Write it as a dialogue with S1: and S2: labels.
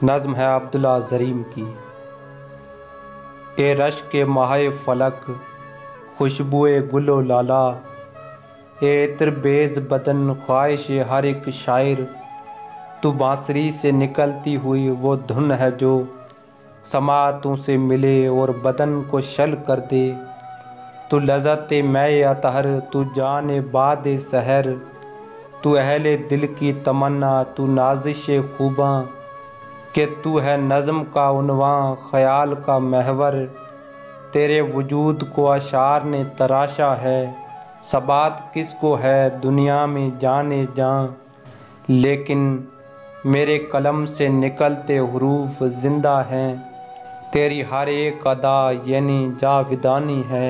S1: नज़्म है अब्दुल्ला ज़रीम की। ए रश के माहे फलक खुशबुए गुलो लाला, ए इत्र बेज बदन ख्वाहिश हर एक शायर। तू बांसुरी से निकलती हुई वो धुन है जो समातों से मिले और बदन को शल कर दे। तू लज़्ज़त मैं अतहर, तू जाने बाद सहर, तू अहले दिल की तमन्ना, तू नाजिश खूबा, कि तू है नज़्म का उन्वां ख़याल का महवर। तेरे वजूद को अशार ने तराशा है, सबात किसको है दुनिया में जाने जान। लेकिन मेरे कलम से निकलते हुरूफ ज़िंदा हैं, तेरी हर एक अदा यानी जाविदानी है।